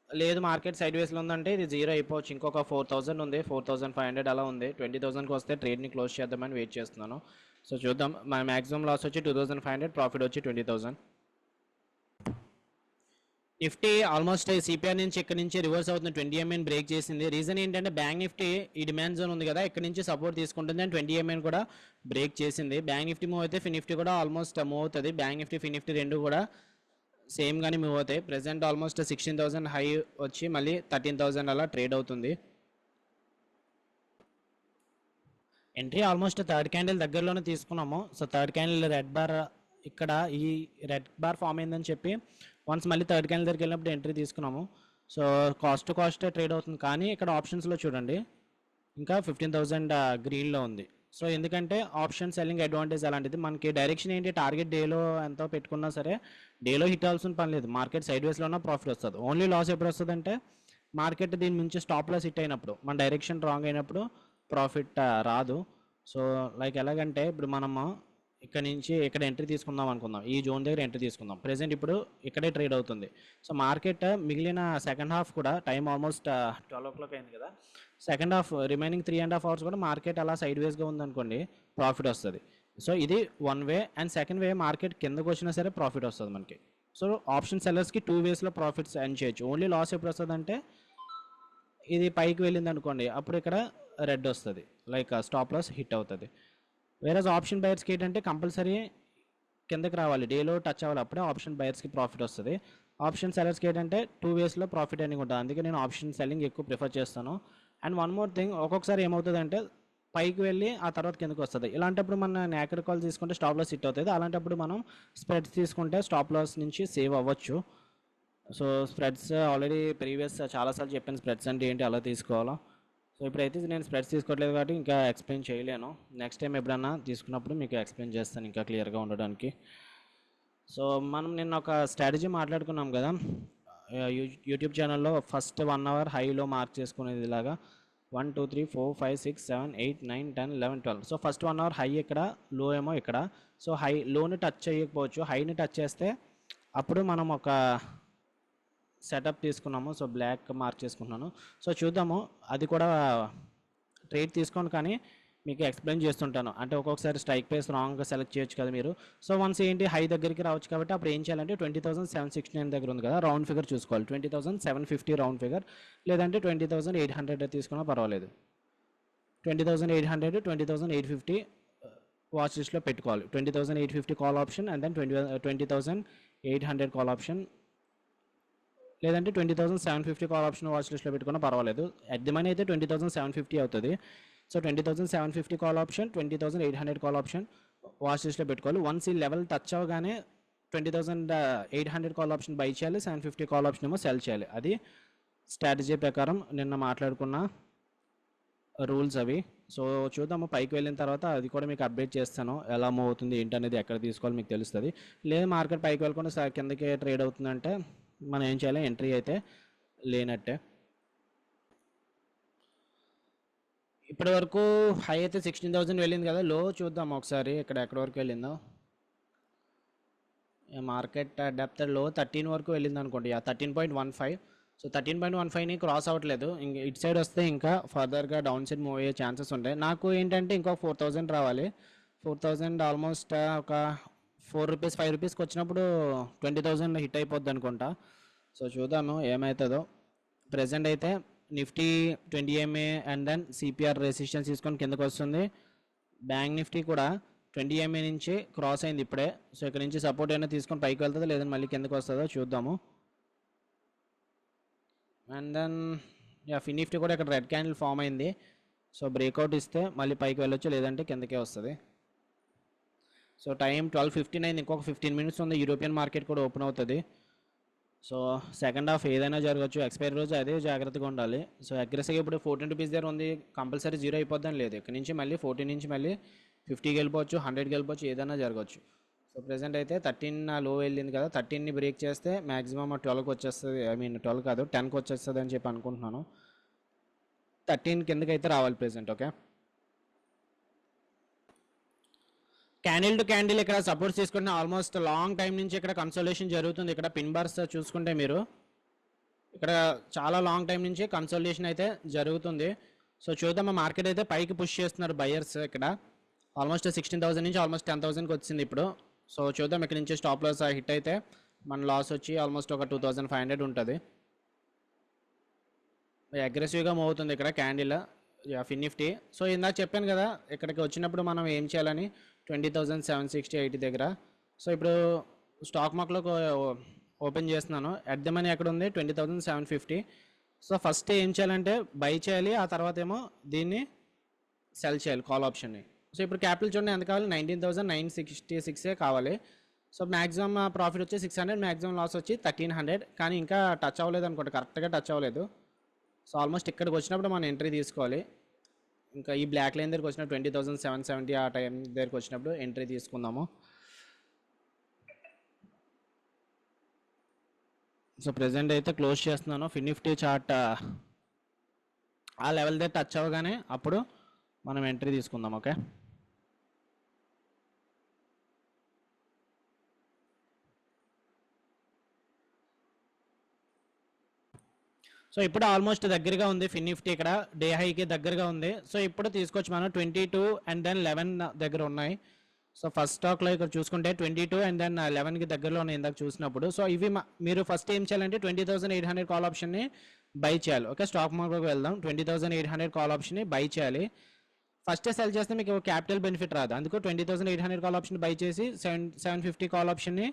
లేదు మార్కెట్ సైడ్ వేస్లో ఉందంటే ఇది జీరో అయిపోవచ్చు. ఇంకొక 4,000 ఉంది, 4,500 అలా ఉంది. 20,000కి వస్తే ట్రేడ్ని క్లోజ్ చేద్దామని వెయిట్ చేస్తున్నాను. సో చూద్దాం. మన మ్యాక్సిమం లాస్ వచ్చి 2,500, ప్రాఫిట్ వచ్చి 20,000. నిఫ్టీ ఆల్మోస్ట్ సిపిఆర్ నుంచి ఇక్కడ నుంచి రివర్స్ అవుతుంది, 20 EMA బ్రేక్ చేసింది. రీజన్ ఏంటంటే బ్యాంక్ నిఫ్టీ ఈ డిమాండ్ జోన్ ఉంది కదా, ఇక్కడ నుంచి సపోర్ట్ తీసుకుంటుంది అండ్ 20 EMA కూడా బ్రేక్ చేసింది. బ్యాంక్ నిఫ్టీ మూవ్ అయితే ఫిన్ నిఫ్టీ కూడా ఆల్మోస్ట్ మూవ్ అవుతుంది. బ్యాంక్ నిఫ్టీ ఫిన్ నిఫ్టీ రెండు కూడా సేమ్ గానీ మూవ్ అవుతాయి. ప్రెసెంట్ ఆల్మోస్ట్ 16,000 హై వచ్చి మళ్ళీ 13,000 అలా ట్రేడ్ అవుతుంది. ఎంట్రీ ఆల్మోస్ట్ థర్డ్ క్యాండిల్ దగ్గరలోనే తీసుకున్నాము. So third candle red bar, ఇక్కడ ఈ రెడ్ బార్ ఫామ్ అయిందని చెప్పి వన్స్ మళ్ళీ థర్డ్ క్యాండిల్ దగ్గరికి వెళ్ళినప్పుడు ఎంట్రీ తీసుకున్నాము. So cost to cost trade అవుతుంది. కానీ ఇక్కడ ఆప్షన్స్లో చూడండి ఇంకా 15,000 గ్రీన్లో ఉంది. సో ఎందుకంటే ఆప్షన్ సెల్లింగ్ అడ్వాంటేజ్ అలాంటిది. మనకి డైరెక్షన్ ఏంటి, టార్గెట్ డేలో ఎంతో పెట్టుకున్నా సరే డేలో హిట్ అవ్వాల్సిన పని లేదు, మార్కెట్ సైడ్ వేస్లో ఉన్న ప్రాఫిట్ వస్తుంది. ఓన్లీ లాస్ ఎప్పుడు వస్తుంది అంటే మార్కెట్ దీని నుంచి స్టాప్ లాస్ హిట్ అయినప్పుడు, మన డైరెక్షన్ రాంగ్ అయినప్పుడు ప్రాఫిట్ రాదు. సో లైక్ ఎలాగంటే ఇప్పుడు మనము ఇక్కడ నుంచి ఇక్కడ ఎంట్రీ తీసుకుందాం అనుకుందాం, ఈ జోన్ దగ్గర ఎంట్రీ తీసుకుందాం. ప్రెసెంట్ ఇప్పుడు ఇక్కడే ట్రేడ్ అవుతుంది. సో మార్కెట్ మిగిలిన సెకండ్ హాఫ్ కూడా టైం ఆల్మోస్ట్ 12 o'clock అయింది కదా, సెకండ్ హాఫ్ రిమైనింగ్ 3.5 hours కూడా మార్కెట్ అలా సైడ్ వేస్గా ఉందనుకోండి ప్రాఫిట్ వస్తుంది. సో ఇది one way. And second way market కిందకు వచ్చినా సరే ప్రాఫిట్ వస్తుంది మనకి. సో ఆప్షన్ సెల్లర్స్కి 2 waysలో ప్రాఫిట్స్ ఎర్న్ చేయొచ్చు. ఓన్లీ లాస్ ఎప్పుడు వస్తుంది అంటే ఇది పైకి వెళ్ళింది అనుకోండి, అప్పుడు ఇక్కడ రెడ్ వస్తుంది, లైక్ స్టాప్ లాస్ హిట్ అవుతుంది. వేరేజ్ ఆప్షన్ బయర్స్కి ఏంటంటే కంపల్సరీ కిందకి రావాలి, డేలో టచ్ అవ్వాలి, అప్పుడే ఆప్షన్ బయర్స్కి ప్రాఫిట్ వస్తుంది. ఆప్షన్ సెల్లర్స్కి ఏంటంటే 2 waysలో ప్రాఫిట్ అని ఉంటుంది. అందుకే నేను ఆప్షన్ సెల్లింగ్ ఎక్కువ ప్రిఫర్ చేస్తాను. అండ్ వన్ మోర్ థింగ్, ఒక్కొక్కసారి ఏమవుతుందంటే పైకి వెళ్ళి ఆ తర్వాత కిందకి వస్తుంది. ఇలాంటప్పుడు మన నేకెడ్ కాల్ తీసుకుంటే స్టాప్ లాస్ హిట్ అవుతుంది. అలాంటప్పుడు మనం స్ప్రెడ్స్ తీసుకుంటే స్టాప్ లాస్ నుంచి సేవ్ అవ్వచ్చు. సో స్ప్రెడ్స్ ఆల్రెడీ ప్రీవియస్ చాలాసార్లు చెప్పాను స్ప్రెడ్స్ అంటే ఏంటి అలా తీసుకోవాలో. సో ఇప్పుడైతే నేను స్ప్రెడ్స్ తీసుకోవట్లేదు కాబట్టి ఇంకా ఎక్స్ప్లెయిన్ చేయలేను. నెక్స్ట్ టైం ఎప్పుడన్నా తీసుకున్నప్పుడు మీకు ఎక్స్ప్లెయిన్ చేస్తాను ఇంకా క్లియర్గా ఉండడానికి. సో మనం నిన్న ఒక స్ట్రాటజీ మాట్లాడుకున్నాం కదా యూట్యూబ్ ఛానల్లో. ఫస్ట్ 1 అవర్ హైలో మార్క్ చేసుకునేది ఇలాగా 1 2 3 4 5 6 7 8 9 10 11 12. సో ఫస్ట్ 1 అవర్ హై ఇక్కడ, లో ఏమో ఇక్కడ. సో లోని టచ్ చేయకపోవచ్చు, హైని టచ్ చేస్తే అప్పుడు మనం ఒక సెటప్ తీసుకున్నాము. సో బ్లాక్ మార్క్ చేసుకుంటున్నాను. సో చూద్దాము, అది కూడా ట్రేడ్ తీసుకోండి కానీ మీకు ఎక్స్ప్లెయిన్ చేస్తుంటాను. అంటే ఒక్కొక్కసారి స్ట్రైక్ ప్రైస్ రాంగ్గా సెలెక్ట్ చేయొచ్చు కదా మీరు. సో వన్స్ ఏంటి హై దగ్గరికి రావచ్చు కాబట్టి అప్పుడు ఏం చేయాలంటే 20,769 దగ్గర ఉంది కదా, రౌండ్ ఫిగర్ చూసుకోవాలి. 20,750 రౌండ్ ఫిగర్, లేదంటే 20,800 తీసుకున్నా పర్వాలేదు. 20,800 20,850 వాచ్ లిస్ట్లో పెట్టుకోవాలి. 20,850 call option and then 20,800 call option, లేదంటే 20,750 కాల్ ఆప్షన్ వాచ్ లిస్ట్లో పెట్టుకున్నా పర్వాలేదు. అట్ ది మనీ అయితే 20,750 అవుతుంది. So 20,750 call option, 20,800 call option watch లిస్ట్లో పెట్టుకోవాలి. వన్స్ ఈ లెవెల్ టచ్ అవ్వగానే 20,800 కాల్ ఆప్షన్ బై చేయాలి, 750 కాల్ ఆప్షన్ ఏమో సెల్ చేయాలి. అది స్ట్రాటజీ ప్రకారం నిన్న మాట్లాడుకున్న రూల్స్ అవి. సో చూద్దాము, పైకి వెళ్ళిన తర్వాత అది కూడా మీకు అప్డేట్ చేస్తాను, ఎలా మూవ్ అవుతుంది ఏంటి అనేది, ఎక్కడ తీసుకోవాలి మీకు తెలుస్తుంది. లేదు మార్కెట్ పైకి వెళ్ళకుండా కిందకి ట్రేడ్ అవుతుందంటే మనం ఏం చేయాలి, ఎంట్రీ అయితే లేనట్టే. ఇప్పటి వరకు హై అయితే 16,000 వెళ్ళింది కదా, లో చూద్దాం ఒకసారి ఎక్కడి వరకు వెళ్ళిందో. మార్కెట్ డెప్త్ లో 13 వరకు వెళ్ళింది అనుకోండి, 13.15. సో 13.15ని క్రాస్ అవ్వట్లేదు. ఇంక ఇటు సైడ్ వస్తే ఇంకా ఫర్దర్గా డౌన్ సైడ్ మూవ్ అయ్యే ఛాన్సెస్ ఉంటాయి. నాకు ఏంటంటే ఇంకొక 4,000 రావాలి. 4,000 ఆల్మోస్ట్ ఒక 4 రూపీస్ 5 రూపీస్కి వచ్చినప్పుడు 20,000 హిట్ అయిపోద్ది అనుకుంటా. సో చూద్దాము ఏమవుతుందో. ప్రెజెంట్ అయితే Nifty 20 MA and then CPR resistance తీసుకొని కిందకు వస్తుంది. బ్యాంక్ నిఫ్టీ కూడా 20 MA నుంచి క్రాస్ అయింది ఇప్పుడే. సో ఇక్కడ నుంచి సపోర్ట్ అయినా తీసుకొని పైకి వెళ్తుందో లేదని మళ్ళీ కిందకు వస్తుందో చూద్దాము. అండ్ దెన్ నిఫ్టీ కూడా ఇక్కడ రెడ్ క్యాండిల్ ఫామ్ అయింది. సో బ్రేక్అవుట్ ఇస్తే మళ్ళీ పైకి వెళ్ళొచ్చు, లేదంటే కిందకే వస్తుంది. సో టైం 12:59, ఇంకొక 15 మినిట్స్ ఉంది. యూరోపియన్ మార్కెట్ కూడా ఓపెన్ అవుతుంది. సో సెకండ్ హాఫ్ ఏదైనా జరగచ్చు. ఎక్స్పైరీ రోజు అదే జాగ్రత్తగా ఉండాలి. సో అగ్రెసివ్గా ఇప్పుడు 14 రూపీస్ దగ్గర ఉంది, కంపల్సరీ జీరో అయిపోద్దని లేదు. ఇక్కడ నుంచి మళ్ళీ 14 నుంచి మళ్ళీ 50కి వెళ్ళిపోవచ్చు, 100కి వెళ్ళిపోవచ్చు, ఏదైనా జరగవచ్చు. సో ప్రెసెంట్ అయితే 13 లో వెళ్ళింది కదా, 13ని బ్రేక్ చేస్తే మ్యాక్సిమం 12కి వచ్చేస్తుంది. ఐ మీన్ 12 కాదు 10కి వచ్చేస్తుంది అని చెప్పి అనుకుంటున్నాను. 13 కిందకి అయితే రావాలి present. Okay, candle to candle ఇక్కడ సపోర్ట్స్ తీసుకుంటే ఆల్మోస్ట్ లాంగ్ టైం నుంచి ఇక్కడ కన్సోలేషన్ జరుగుతుంది. ఇక్కడ పిన్ బార్స్ చూసుకుంటే మీరు ఇక్కడ చాలా లాంగ్ టైం నుంచి కన్సోలేషన్ అయితే జరుగుతుంది. సో చూద్దాం, మార్కెట్ అయితే పైకి పుష్ చేస్తున్నారు బయర్స్. ఇక్కడ ఆల్మోస్ట్ 16,000 నుంచి ఆల్మోస్ట్ 10,000కి వచ్చింది ఇప్పుడు. సో చూద్దాం, ఇక్కడ నుంచి స్టాప్ లాస్ హిట్ అయితే మన లాస్ వచ్చి ఆల్మోస్ట్ ఒక 2,500 ఉంటుంది. అగ్రెసివ్గా మూవ్ అవుతుంది ఇక్కడ క్యాండిల్ నిఫ్టీ. సో ఇందాక చెప్పాను కదా ఇక్కడికి వచ్చినప్పుడు మనం ఏం చేయాలని, 20,760 దగ్గర. సో ఇప్పుడు స్టాక్ మార్కెట్లో ఓపెన్ చేస్తున్నాను. ఎట్ ద మనీ ఎక్కడ ఉంది 20,750. సో ఫస్ట్ ఏం చేయాలంటే బై చేయాలి, ఆ తర్వాత ఏమో దీన్ని సెల్ చేయాలి కాల్ ఆప్షన్ని. సో ఇప్పుడు క్యాపిటల్ చూడండి ఎంత కావాలి, 19,966 కావాలి. సో మ్యాక్సిమం ప్రాఫిట్ వచ్చి 600, మ్యాక్సిమం లాస్ వచ్చి 1,300. కానీ ఇంకా టచ్ అవ్వలేదు అనుకోండి, కరెక్ట్గా టచ్ అవ్వలేదు. సో ఆల్మోస్ట్ ఇక్కడికి వచ్చినప్పుడు మనం ఎంట్రీ తీసుకోవాలి. ఇంకా ఈ బ్లాక్ లైన్ దగ్గరికి వచ్చినప్పుడు 20,770 ఆ టైం దగ్గరికి వచ్చినప్పుడు ఎంట్రీ తీసుకుందాము. సో ప్రెసెంట్ అయితే క్లోజ్ చేస్తున్నాను. నిఫ్టీ చార్ట్ ఆ లెవెల్ దగ్గర టచ్ అవ్వగానే అప్పుడు మనం ఎంట్రీ తీసుకుందాం. ఓకే, సో ఇప్పుడు ఆల్మోస్ట్ దగ్గరగా ఉంది నిఫ్టీ, ఇక్కడ డే హైకి దగ్గరగా ఉంది. సో ఇప్పుడు తీసుకొచ్చి మనం 22 అండ్ దెన్ 11 దగ్గర ఉన్నాయి. సో ఫస్ట్ స్టాక్లో ఇక్కడ చూసుకుంటే 22 అండ్ దెన్ 11కి దగ్గరలో ఉన్నాయి ఇందాక చూసినప్పుడు. సో ఇవి మీరు ఫస్ట్ ఏం చేయాలంటే 20,800 కాల్ ఆప్షన్ని బై చేయాలి. ఓకే, స్టాక్ మార్కెట్కి వెళ్దాం. 20,800 కాల్ ఆప్షన్ని బై చేయాలి. ఫస్ట్ సెల్ చేస్తే మీకు క్యాపిటల్ బెనిఫిట్ రాదు, అందుకు 20,800 కాల్ ఆప్షన్ బై చేసి 750 కాల్ ఆప్షన్ని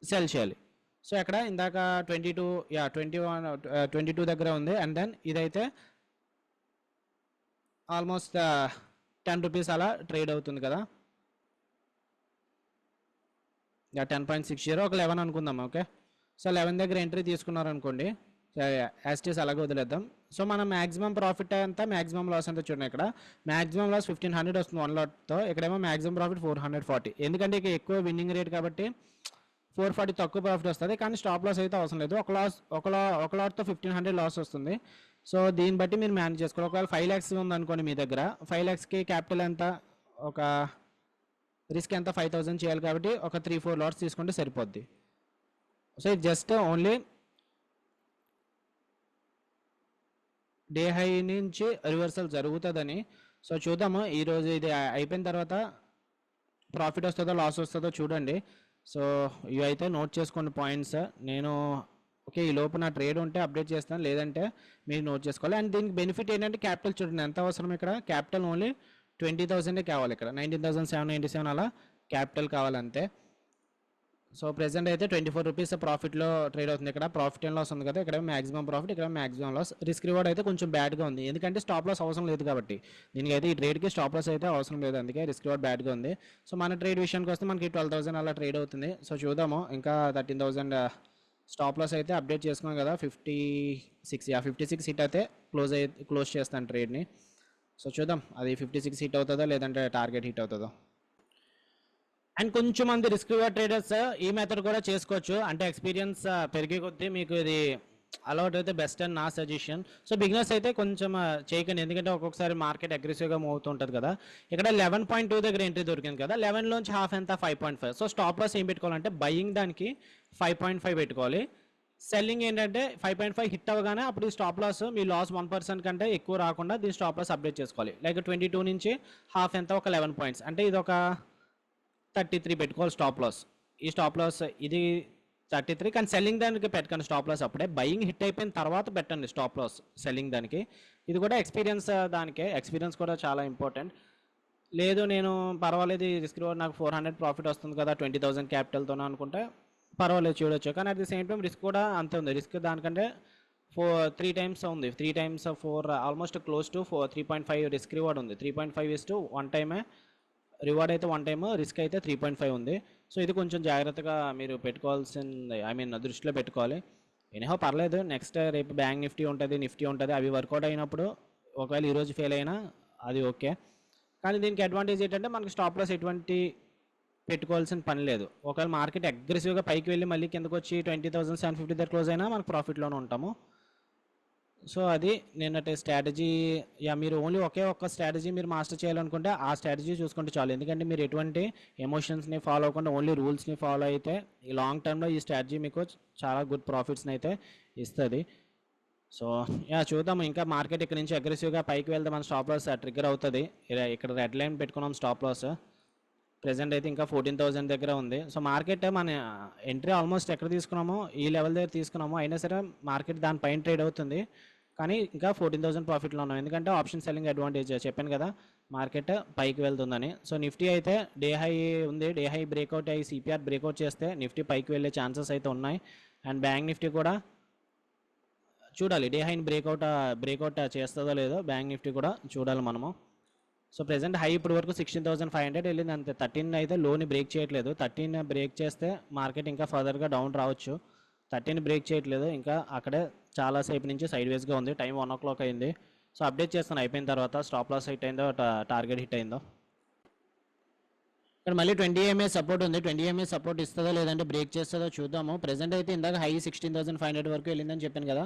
సెల్ చేయాలి. సో అక్కడ ఇందాక 22 దగ్గర ఉంది. అండ్ దెన్ ఇదైతే ఆల్మోస్ట్ 10 రూపీస్ అలా ట్రేడ్ అవుతుంది కదా. 10.60 ఒక 11 అనుకుందాం. ఓకే, సో 11 దగ్గర ఎంట్రీ తీసుకున్నారనుకోండి, యాస్టీస్ అలాగే వదిలేద్దాం. సో మనం మ్యాక్సిమం ప్రాఫిట్ అంతా మ్యాక్సిమం లాస్ అంతా చూడండి. ఇక్కడ మ్యాక్సిమం లాస్ 1500 వస్తుంది 1 లాట్తో, ఇక్కడేమో మ్యాక్సిమం ప్రాఫిట్ 440. ఎందుకంటే ఇక ఎక్కువ విన్నింగ్ రేట్ కాబట్టి 440 తక్కువ ప్రాఫిట్ వస్తుంది, కానీ స్టాప్ లాస్ అయితే అవసరం లేదు. ఒక లాట్తో 1500 లాస్ వస్తుంది. సో దీన్ని బట్టి మీరు మేనేజ్ చేసుకోవాలి. ఒకవేళ 5 lakhs ఉందనుకోండి మీ దగ్గర, 5 lakhsకి క్యాపిటల్ ఎంత, ఒక రిస్క్ ఎంత 5000 చేయాలి కాబట్టి ఒక 3-4 లాట్స్ తీసుకుంటే సరిపోద్ది. సో ఇది జస్ట్ ఓన్లీ డే హై నుంచి రివర్సల్ జరుగుతుందని. సో చూద్దాము ఈరోజు ఇది అయిపోయిన తర్వాత ప్రాఫిట్ వస్తుందో లాస్ వస్తుందో చూడండి. సో ఇవి అయితే నోట్ చేసుకోండి పాయింట్స్. నేను ఓకే ఈ లోపు నా ట్రేడ్ ఉంటే అప్డేట్ చేస్తాను, లేదంటే మీరు నోట్ చేసుకోవాలి. అండ్ దీనికి బెనిఫిట్ ఏంటంటే క్యాపిటల్ చూడండి ఎంత అవసరం. ఇక్కడ క్యాపిటల్ ఓన్లీ 20,000 కావాలి, ఇక్కడ 19,797 అలా క్యాపిటల్ కావాలంతే. సో ప్రెసెంట్ అయితే 24 రూపీస్ ప్రాఫిట్లో ట్రేడ్ అవుతుంది. ఇక్కడ ప్రాఫిట్ అండ్ లాస్ ఉంది కదా, ఇక్కడ మ్యాక్సిమం ప్రాఫిట్, ఇక్కడ మ్యాక్సిమం లాస్. రిస్క్ రివార్డ్ అయితే కొంచెం బ్యాడ్గా ఉంది, ఎందుకంటే స్టాప్ లాస్ అవసరం లేదు కాబట్టి. దీనికి అయితే ఈ ట్రేడ్కి స్టాప్ లాస్ అయితే అవసరం లేదు, అందుకే రిస్క్ రివార్డ్ బ్యాడ్గా ఉంది. సో మన ట్రేడ్ విషయానికి వస్తే మనకి 12,000 అలా ట్రేడ్ అవుతుంది. సో చూద్దాము, ఇంకా 13,000 స్టాప్ లాస్ అయితే అప్డేట్ చేసుకున్నాం కదా. 56 హిట్ అయితే క్లోజ్ చేస్తాను ట్రేడ్ని. సో చూద్దాం అది 56 హిట్ అవుతుందో లేదంటే టార్గెట్ హిట్ అవుతుందో. అండ్ కొంచెం మంది రిస్క్ రివార్డ్ ట్రేడర్స్ ఈ మెథడ్ కూడా చేసుకోవచ్చు, అంటే ఎక్స్పీరియన్స్ పెరిగే కొద్దీ మీకు ఇది అలవాటు అయితే బెస్ట్ అని నా సజెషన్. సో బిగినర్స్ అయితే కొంచెం చేయకండి, ఎందుకంటే ఒక్కొక్కసారి మార్కెట్ అగ్రెసివ్గా మూవ్ అవుతుంటుంది కదా. ఇక్కడ 11.2 దగ్గర ఎంట్రీ దొరికింది కదా, 11లోంచి హాఫ్ ఎంత 5.5. సో స్టాప్ లాస్ ఏం పెట్టుకోవాలంటే బయింగ్ దానికి 5.5 పెట్టుకోవాలి, సెల్లింగ్ ఏంటంటే 5.5 హిట్ అవ్వగానే అప్పుడు ఈ స్టాప్ లాస్ మీ లాస్ 1% కంటే ఎక్కువ రాకుండా దీని స్టాప్ లాస్ అప్డేట్ చేసుకోవాలి. లైక్ 22 నుంచి హాఫ్ ఎంత ఒక 11 పాయింట్స్, అంటే ఇది ఒక 33 పెట్టుకోవాలి స్టాప్ లాస్. ఈ స్టాప్ లాస్ ఇది 33, కానీ సెల్లింగ్ దానికి పెట్టకండి స్టాప్ లాస్ అప్పుడే, బయింగ్ హిట్ అయిపోయిన తర్వాత పెట్టండి స్టాప్ లాస్ సెల్లింగ్ దానికి. ఇది కూడా ఎక్స్పీరియన్స్ దానికే, ఎక్స్పీరియన్స్ కూడా చాలా ఇంపార్టెంట్. లేదు నేను పర్వాలేదు రిస్క్ రివార్డ్ నాకు 400 ప్రాఫిట్ వస్తుంది కదా 20,000 క్యాపిటల్తోనే అనుకుంటే పర్వాలేదు చూడొచ్చు, కానీ at the same time risk కూడా అంతే ఉంది. రిస్క్ దానికంటే 3 times ఉంది, 3 times 4 almost close to 3.5 risk reward ఉంది. 3.5:1 టైమే రివార్డ్ అయితే 1 టైమ్, రిస్క్ అయితే 3.5 ఉంది. సో ఇది కొంచెం జాగ్రత్తగా మీరు పెట్టుకోవాల్సింది, దృష్టిలో పెట్టుకోవాలి. ఎనీహో పర్లేదు, నెక్స్ట్ రేపు బ్యాంక్ నిఫ్టీ ఉంటుంది, నిఫ్టీ ఉంటుంది, అవి వర్కౌట్ అయినప్పుడు ఒకవేళ ఈరోజు ఫెయిల్ అయినా అది ఓకే. కానీ దీనికి అడ్వాంటేజ్ ఏంటంటే మనకి స్టాప్ లాస్ ఎటువంటి పెట్టుకోవాల్సిన పని లేదు. ఒకవేళ మార్కెట్ అగ్రెసివ్గా పైకి వెళ్ళి మళ్ళీ కిందకు వచ్చి 20,750 దగ్గర క్లోజ్ అయినా మనకు ప్రాఫిట్లోనే ఉంటాము. సో అది నిన్నటి స్ట్రాటజీ. మీరు ఓన్లీ ఒక్క స్ట్రాటజీ మీరు మాస్టర్ చేయాలనుకుంటే ఆ స్ట్రాటజీ చూసుకుంటే చాలు, ఎందుకంటే మీరు ఎటువంటి ఎమోషన్స్ని ఫాలో అవ్వకుండా ఓన్లీ రూల్స్ని ఫాలో అయితే ఈ లాంగ్ టర్మ్లో ఈ స్ట్రాటజీ మీకు చాలా గుడ్ ప్రాఫిట్స్ని అయితే ఇస్తుంది. సో చూద్దాము, ఇంకా మార్కెట్ ఇక్కడ నుంచి అగ్రెసివ్గా పైకి వెళ్తే మన స్టాప్ లాస్ ట్రిగ్గర్ అవుతుంది. ఇక్కడ రెడ్ లైన్ పెట్టుకున్నాం స్టాప్ లాస్, ప్రెసెంట్ అయితే ఇంకా 14,000 దగ్గర ఉంది. సో మార్కెట్ మన ఎంట్రీ ఆల్మోస్ట్ ఎక్కడ తీసుకున్నామో ఈ లెవెల్ దగ్గర తీసుకున్నామో, అయినా సరే మార్కెట్ దానిపైన ట్రేడ్ అవుతుంది, కానీ ఇంకా 14,000 ప్రాఫిట్లో ఉన్నాం, ఎందుకంటే ఆప్షన్ సెల్లింగ్ అడ్వాంటేజ్ చెప్పాను కదా మార్కెట్ పైకి వెళ్తుందని. సో నిఫ్టీ అయితే డే హై ఉంది, డే హై బ్రేక్అవుట్ అయ్యి సిపిఆర్ బ్రేక్అవుట్ చేస్తే నిఫ్టీ పైకి వెళ్ళే ఛాన్సెస్ అయితే ఉన్నాయి. అండ్ బ్యాంక్ నిఫ్టీ కూడా చూడాలి, డే హైని బ్రేక్అవుట్ చేస్తుందో లేదో బ్యాంక్ నిఫ్టీ కూడా చూడాలి మనము. సో ప్రెసెంట్ హై ఇప్పటి వరకు 16,500 వెళ్ళింది అంతే. 13 అయితే లోని బ్రేక్ చేయట్లేదు, 13 బ్రేక్ చేస్తే మార్కెట్ ఇంకా ఫర్దర్గా డౌన్ రావచ్చు. 13 బ్రేక్ చేయట్లేదు, ఇంకా అక్కడే చాలాసేపు నుంచి సైడ్ వేస్గా ఉంది. టైం 1 o'clock అయింది. సో అప్డేట్ చేస్తాను అయిపోయిన తర్వాత స్టాప్ లాస్ హిట్ అయిందో టార్గెట్ హిట్ అయిందో. ఇక్కడ మళ్ళీ 20 EMA సపోర్ట్ ఉంది, 20 EMA సపోర్ట్ ఇస్తుందో లేదంటే బ్రేక్ చేస్తుందో చూద్దాము. ప్రెసెంట్ అయితే ఇందాక హై 16,500 వరకు వెళ్ళిందని చెప్పాను కదా,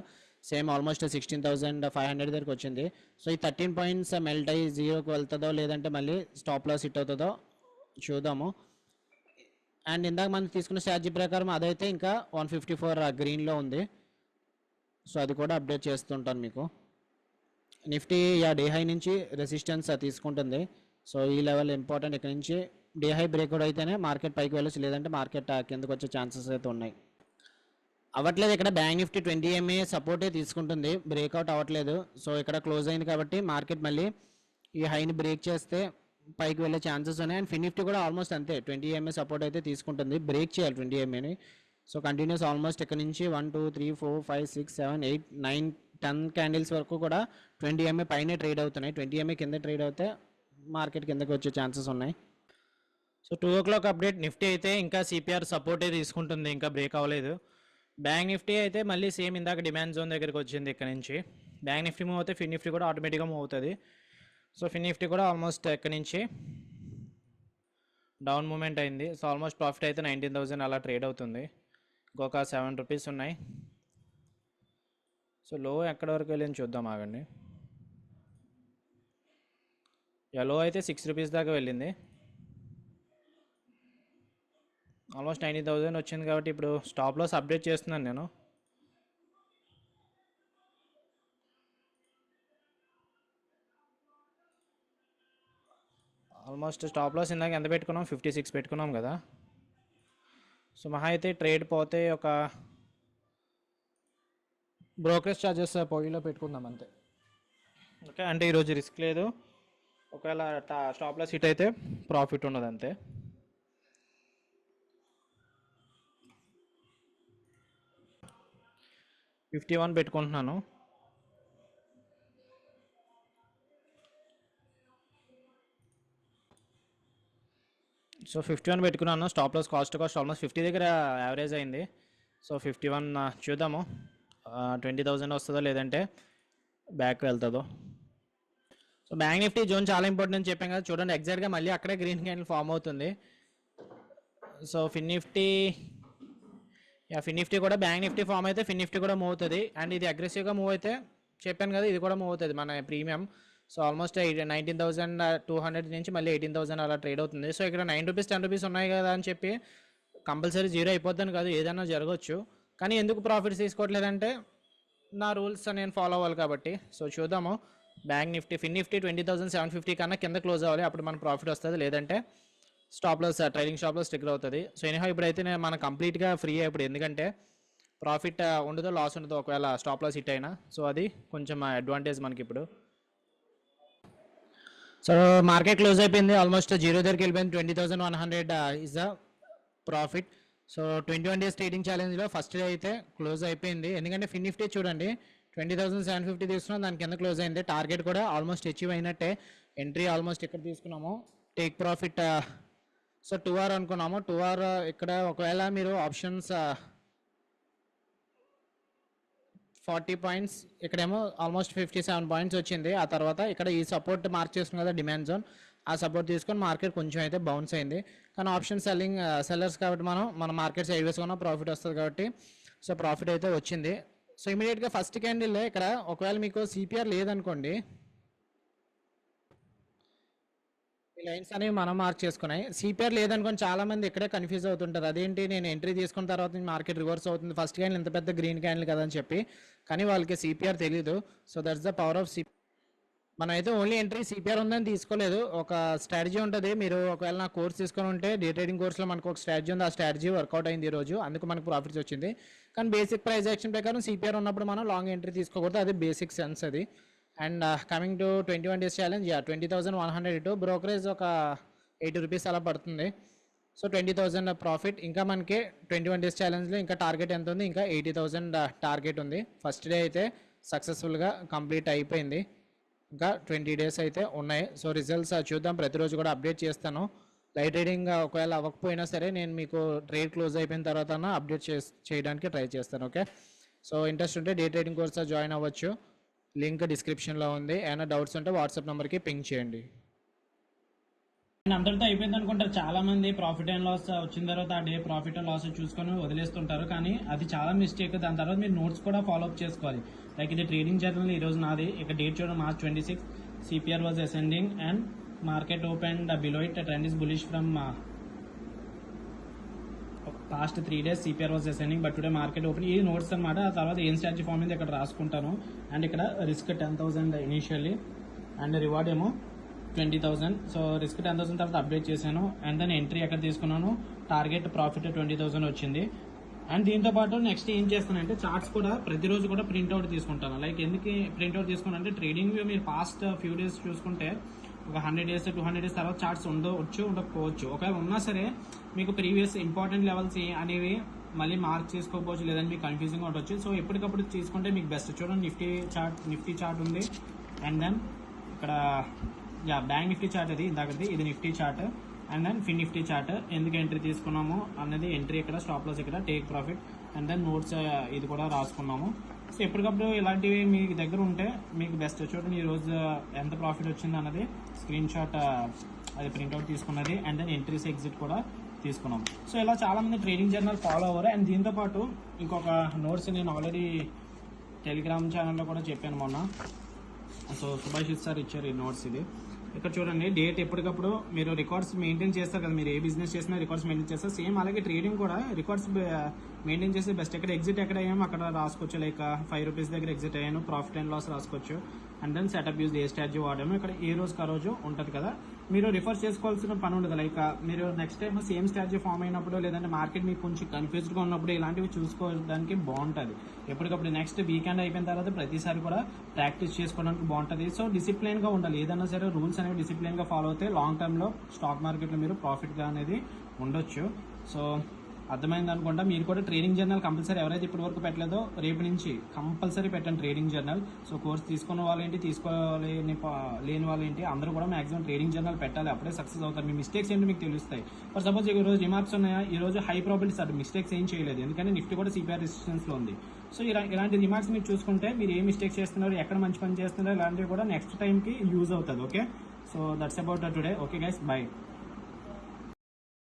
సేమ్ ఆల్మోస్ట్ 16,500 దగ్గరకు వచ్చింది. సో ఈ 13 పాయింట్స్ మెల్ట్ అయ్యి 0కి వెళ్తుందో లేదంటే మళ్ళీ స్టాప్ లాస్ హిట్ అవుతుందో చూద్దాము. అండ్ ఇందాక మనం తీసుకున్న స్ట్రాటజీ ప్రకారం అదైతే ఇంకా 154 గ్రీన్లో ఉంది. సో అది కూడా అప్డేట్ చేస్తుంటాను మీకు. నిఫ్టీ డే హై నుంచి రెసిస్టెన్స్ తీసుకుంటుంది. సో ఈ లెవెల్ ఇంపార్టెంట్, ఇక్కడ నుంచి డే హై బ్రేక్అవుట్ అయితేనే మార్కెట్ పైకి వెళ్ళొచ్చు, లేదంటే మార్కెట్ కిందకు వచ్చే ఛాన్సెస్ అయితే ఉన్నాయి. అవ్వట్లేదు, ఇక్కడ బ్యాంక్ నిఫ్టీ 20 EMA సపోర్టే తీసుకుంటుంది, బ్రేక్అవుట్ అవ్వట్లేదు. సో ఇక్కడ క్లోజ్ అయింది కాబట్టి మార్కెట్ మళ్ళీ ఈ హైని బ్రేక్ చేస్తే పైకి వెళ్ళే ఛాన్సెస్ ఉన్నాయి. అండ్ ఫిన్ నిఫ్టీ కూడా ఆల్మోస్ట్ అంతే, 20 EMA సపోర్ట్ అయితే తీసుకుంటుంది, బ్రేక్ చేయాలి 20 EMAని. సో కంటిన్యూస్ ఆల్మోస్ట్ ఇక్కడ నుంచి 1 2 3 4 5 6 7 8 9 10 క్యాండిల్స్ వరకు కూడా 20 ఎంఏ పైనే ట్రేడ్ అవుతున్నాయి. 20 ఎంఏ కింద ట్రేడ్ అవుతే మార్కెట్ కిందకి వచ్చే ఛాన్సెస్ ఉన్నాయి. సో 2 o'clock అప్డేట్ నిఫ్టీ అయితే ఇంకా సిపిఆర్ సపోర్టే తీసుకుంటుంది, ఇంకా బ్రేక్ అవ్వలేదు. బ్యాంక్ నిఫ్టీ అయితే మళ్ళీ సేమ్ ఇందాక డిమాండ్ జోన్ దగ్గరికి వచ్చింది. ఇక్కడ నుంచి బ్యాంక్ నిఫ్టీ మూవ్ అవుతే ఫిన్ నిఫ్టీ కూడా ఆటోమేటిక్గా మూవ్ అవుతుంది. సో ఫిన్ నిఫ్టీ కూడా ఆల్మోస్ట్ ఇక్కడ నుంచి డౌన్ మూమెంట్ అయింది. సో ఆల్మోస్ట్ ప్రాఫిట్ అయితే 19,000 అలా ట్రేడ్ అవుతుంది. ఇంకొక 7 రూపీస్ ఉన్నాయి. సో లో ఎక్కడ వరకు వెళ్ళి చూద్దాం, ఆగండి. లో అయితే 6 రూపీస్ దాకా వెళ్ళింది. ఆల్మోస్ట్ 90,000 వచ్చింది కాబట్టి ఇప్పుడు స్టాప్ లాస్ అప్డేట్ చేస్తున్నాను నేను. ఆల్మోస్ట్ స్టాప్ లాస్ ఇందాక ఎంత పెట్టుకున్నాం, 56 పెట్టుకున్నాం కదా. సో మహా అయితే ట్రేడ్ పోతే ఒక బ్రోకరేజ్ ఛార్జెస్ పోయిలో పెట్టుకుందాం అంతే. ఓకే, అంటే ఈరోజు రిస్క్ లేదు. ఒకవేళ స్టాప్ లాస్ హిట్ అయితే ప్రాఫిట్ ఉన్నది అంతే. $51 పెట్టుకుంటున్నాను. సో 51 పెట్టుకున్నాను. స్టాప్ లాస్ కాస్ట్ ఆల్మోస్ట్ 50 దగ్గర యావరేజ్ అయింది. సో 51 చూద్దాము 20,000 వస్తుందో లేదంటే బ్యాక్ వెళ్తుందో. సో బ్యాంక్ నిఫ్టీ జోన్ చాలా ఇంపార్టెంట్ అని చెప్పాం కదా, చూడండి ఎగ్జాక్ట్గా మళ్ళీ అక్కడే గ్రీన్ క్యాండిల్ ఫామ్ అవుతుంది. సో ఫిన్ నిఫ్టీ కూడా బ్యాంక్ నిఫ్టీ ఫామ్ అయితే ఫిన్ నిఫ్టీ కూడా మూవ్ అవుతుంది. అండ్ ఇది అగ్రెసివ్గా మూవ్ అయితే చెప్పాను కదా, ఇది కూడా మూవ్ అవుతుంది మన ప్రీమియం. సో ఆల్మోస్ట్ 19,200 నుంచి మళ్ళీ 18,000 అలా ట్రేడ్ అవుతుంది. సో ఇక్కడ 9 రూపీస్ 10 రూపీస్ ఉన్నాయి కదా అని చెప్పి కంపల్సరీ జీరో అయిపోద్దని కాదు, ఏదైనా జరగవచ్చు. కానీ ఎందుకు ప్రాఫిట్స్ తీసుకోవట్లేదంటే నా రూల్స్ నేను ఫాలో అవ్వాలి కాబట్టి. సో చూద్దాము. బ్యాంక్ నిఫ్టీ ఫిన్ నిఫ్టీ 20,750 కన్నా కింద క్లోజ్ అవ్వాలి, అప్పుడు మన ప్రాఫిట్ వస్తుంది. లేదంటే stop loss trailing stop loss స్టిక్కర్ అవుతుంది. సో ఎనీహౌ ఇప్పుడైతే నేను మన కంప్లీట్గా ఫ్రీ ఇప్పుడు, ఎందుకంటే ప్రాఫిట్ ఉండదో లాస్ ఉండదో ఒకవేళ స్టాప్ లాస్ హిట్ అయినా. సో అది కొంచెం అడ్వాంటేజ్ మనకి ఇప్పుడు. సో మార్కెట్ క్లోజ్ అయిపోయింది, ఆల్మోస్ట్ జీరో దగ్గరికి వెళ్ళిపోయింది. 20,100 is the profit. So 21 days trading ఛాలెంజ్లో ఫస్ట్ డే అయితే క్లోజ్ అయిపోయింది. ఎందుకంటే ఫిన్ నిఫ్టీ చూడండి 20,750 తీసుకున్నాం, దాని కింద క్లోజ్ అయింది. టార్గెట్ కూడా ఆల్మోస్ట్ అచీవ్ అయినట్టే. ఎంట్రీ ఆల్మోస్ట్ ఇక్కడ తీసుకున్నాము. టేక్ ప్రాఫిట్ సో 2 hour అనుకున్నాము. 2 hour ఇక్కడ ఒకవేళ మీరు ఆప్షన్స్ 40 పాయింట్స్, ఇక్కడేమో ఆల్మోస్ట్ 57 పాయింట్స్ వచ్చింది. ఆ తర్వాత ఇక్కడ ఈ సపోర్ట్ మార్క్ చేసుకున్న కదా డిమాండ్ జోన్, ఆ సపోర్ట్ తీసుకొని మార్కెట్ కొంచెం అయితే బౌన్స్ అయింది. కానీ ఆప్షన్ సెల్లర్స్ కాబట్టి మన మార్కెట్ సైడ్ వేస్ కొన్నా ప్రాఫిట్ వస్తుంది కాబట్టి సో ప్రాఫిట్ అయితే వచ్చింది. సో ఇమీడియట్గా ఫస్ట్ క్యాండిల్ ఇక్కడ ఒకవేళ మీకు సిపిఆర్ లేదనుకోండి, ఈ లైన్స్ అనేవి మనం మార్క్ చేసుకున్నాయి. సిపిఆర్ లేదనుకోని చాలా మంది ఇక్కడే కన్ఫ్యూజ్ అవుతుంటారు, అదేంటి నేను ఎంట్రీ తీసుకున్న తర్వాత మార్కెట్ రివర్స్ అవుతుంది, ఫస్ట్ క్యాండిల్ ఇంత పెద్ద గ్రీన్ క్యాండిల్ కదా అని చెప్పి. కానీ వాళ్ళకి సిపిఆర్ తెలీదు. So that's the power of మనం అయితే ఓన్లీ ఎంట్రీ సిపిఆర్ ఉందని తీసుకోలేదు, ఒక స్ట్రాటజీ ఉంటుంది. మీరు ఒకవేళ నా కోర్స్ తీసుకొని ఉంటే డే ట్రేడింగ్ కోర్స్లో మనకు ఒక స్ట్రాటజీ ఉంది, ఆ స్ట్రాటజీ వర్కౌట్ అయింది ఈరోజు, అందుకు మనకు ప్రాఫిట్స్ వచ్చింది. కానీ బేసిక్ ప్రైస్ యాక్షన్ ప్రకారం సిపిఆర్ ఉన్నప్పుడు మనం లాంగ్ ఎంట్రీ తీసుకోకూడదు, అది బేసిక్ సెన్స్ అది. And coming to 21 days challenge, 20,100 ఇటు బ్రోకరేజ్ ఒక 80 రూపీస్ అలా పడుతుంది. So 20,000 profit. ఇంకా మనకి 21 days ఛాలెంజ్లో ఇంకా టార్గెట్ ఎంత ఉంది, ఇంకా 80,000 టార్గెట్ ఉంది. ఫస్ట్ డే అయితే సక్సెస్ఫుల్గా కంప్లీట్ అయిపోయింది, ఇంకా 20 days అయితే ఉన్నాయి. సో రిజల్ట్స్ చూద్దాం, ప్రతిరోజు కూడా అప్డేట్ చేస్తాను. లైట్ ట్రేడింగ్ ఒకవేళ అవ్వకపోయినా సరే నేను మీకు ట్రేడ్ క్లోజ్ అయిపోయిన తర్వాత అప్డేట్ చేయడానికి ట్రై చేస్తాను. ఓకే, సో ఇంట్రెస్ట్ ఉంటే డే ట్రేడింగ్ కోర్స్ జాయిన్ అవ్వచ్చు, లింక్ డిస్క్రిప్షన్లో ఉంది. ఏమైనా డౌట్స్ ఉంటే వాట్సాప్ నెంబర్కి పింక్ చేయండి. అందరితో అయిపోయింది అనుకుంటారు చాలా మంది. ప్రాఫిట్ అండ్ లాస్ వచ్చిన తర్వాత ఆ డే ప్రాఫిట్ అండ్ లాస్ చూసుకొని వదిలేస్తుంటారు, కానీ అది చాలా మిస్టేక్. దాని తర్వాత మీరు నోట్స్ కూడా ఫాలో అప్ చేసుకోవాలి. లైక్ ఇది ట్రేడింగ్ జర్నల్ ఈరోజు నాది, ఇక డేట్ చూడండి March 26, CPR was ascending and market open below it, trend is bullish from past 3 days. CPR was ascending but today market open. ఈ నోట్స్ అనమాట. ఆ తర్వాత ఏం స్ట్రాటజీ ఫామ్ అయింది ఇక్కడ రాసుకుంటాను. అండ్ ఇక్కడ రిస్క్ 10,000 ఇనిషియల్లీ అండ్ రివార్డ్ ఏమో 20,000. సో రిస్క్ 10,000 తర్వాత అప్డేట్ చేశాను. అండ్ దెన్ ఎంట్రీ ఎక్కడ తీసుకున్నాను, టార్గెట్ ప్రాఫిట్ 20,000 వచ్చింది. అండ్ దీంతో పాటు నెక్స్ట్ ఏం చేస్తానంటే చార్ట్స్ కూడా ప్రతిరోజు కూడా ప్రింట్అవుట్ తీసుకుంటాను. లైక్ ఎందుకు ప్రింట్అవుట్ తీసుకున్నానంటే ట్రేడింగ్ మీరు పాస్ట్ ఫ్యూ డేస్ చూసుకుంటే ఒక 100 days 200 days తర్వాత చార్ట్స్ ఉండకపోవచ్చు. ఒకవేళ ఉన్నా సరే మీకు ప్రీవియస్ ఇంపార్టెంట్ లెవెల్స్ అనేవి మళ్ళీ మార్క్ చేసుకోవచ్చు, లేదంటే మీకు కన్ఫ్యూజింగ్ ఉండొచ్చు. సో ఎప్పటికప్పుడు తీసుకుంటే మీకు బెస్ట్. చూడండి నిఫ్టీ చార్ట్ ఉంది, అండ్ దెన్ ఇక్కడ బ్యాంక్ నిఫ్టీ చార్ట్ ఇది Nifty chart, and then Fin Nifty chart. ఎందుకు ఎంట్రీ తీసుకున్నాము అన్నది ఎంట్రీ ఇక్కడ, స్టాప్ లాస్ ఇక్కడ, take profit, and then notes ఇది కూడా రాసుకున్నాము. సో ఎప్పటికప్పుడు ఇలాంటివి మీ దగ్గర ఉంటే మీకు బెస్ట్. చూడండి ఈరోజు ఎంత ప్రాఫిట్ వచ్చింది అన్నది స్క్రీన్ షాట్ అది ప్రింట్అవుట్ తీసుకున్నది, అండ్ దెన్ ఎంట్రీస్ ఎగ్జిట్ కూడా తీసుకున్నాం. సో ఇలా చాలామంది ట్రేడింగ్ జర్నల్ ఫాలో అవ్వరు. అండ్ దీంతోపాటు ఇంకొక నోట్స్ నేను ఆల్రెడీ టెలిగ్రామ్ ఛానల్లో కూడా చెప్పాను మొన్న. సో సుభాషిత్ సార్ ఇచ్చారు ఈ నోట్స్. ఇది ఇక్కడ చూడండి, డేట్ ఎప్పటికప్పుడు మీరు రికార్డ్స్ మెయింటైన్ చేస్తారు కదా, మీరు ఏ బిజినెస్ చేసినా రికార్డ్స్ మెయింటైన్ చేస్తారు. సేమ్ అలాగే ట్రేడింగ్ కూడా రికార్డ్స్ మెయింటైన్ చేస్తే బెస్ట్. ఎక్కడ ఎగ్జిట్ ఎక్కడ అయ్యామో అక్కడ రాసుకోవచ్చు. లైక్ 5 రూపీస్ దగ్గర ఎగ్జిట్ అయ్యాను, ప్రాఫిట్ అండ్ లాస్ రాసుకోవచ్చు, అండ్ దెన్ సెటప్ యూజ్ ఏ స్ట్రాటజీ వాడాము, ఇక్కడ ఏ రోజుకి ఆ రోజు ఉంటుంది కదా. మీరు రిఫర్ చేసుకోవాల్సిన పని ఉండదు. లైక్ మీరు next time same strategy form అయినప్పుడు, లేదంటే మార్కెట్ మీకు కొంచెం కన్ఫ్యూజ్డ్గా ఉన్నప్పుడు ఇలాంటివి చూసుకోవడానికి బాగుంటుంది. ఎప్పటికప్పుడు నెక్స్ట్ వీకెండ్ అయిపోయిన తర్వాత ప్రతిసారి కూడా ప్రాక్టీస్ చేసుకోవడానికి బాగుంటుంది. సో డిసిప్లిన్గా ఉండాలి. ఏదైనా సరే రూల్స్ అనేవి డిసిప్లిన్గా ఫాలో అయితే లాంగ్ టర్మ్లో స్టాక్ మార్కెట్లో మీరు ప్రాఫిట్గా అనేది ఉండొచ్చు. సో అర్థమైంది అనుకుంటా. మీరు కూడా ట్రేడింగ్ జర్నల్ కంపల్సరీ, ఎవరైతే ఇప్పటి వరకు పెట్టలేదో రేపు నుంచి కంపల్సరీ పెట్టండి ట్రేడింగ్ జర్నల్. సో కోర్స్ తీసుకున్న వాళ్ళు ఏంటి, లేని వాళ్ళు ఏంటి, అందరూ కూడా మాక్సిమం ట్రేడింగ్ జర్నల్ పెట్టాలి. అప్పుడే సక్సెస్ అవుతారు. మీ మిస్టేక్స్ ఏంటి మీకు తెలుస్తాయి. ఫర్ సపోజ్ ఈ రోజు రిమార్క్స్ ఉన్నాయా, ఈ రోజు హై ప్రాబిలిటీస్ అటు మిస్టేక్స్ ఏం చేయలేదు, ఎందుకంటే నిఫ్టీ కూడా సిపిఆర్ రెసిస్టెన్స్లో ఉంది. సో ఇలాంటి రిమార్క్స్ మీరు చూసుకుంటే మీరు ఏ మిస్టేక్స్ చేస్తున్నారు, ఎక్కడ మంచి పని చేస్తున్నారు, ఇలాంటివి కూడా నెక్స్ట్ టైంకి యూజ్ అవుతుంది. Okay, so that's about today. Okay guys, by.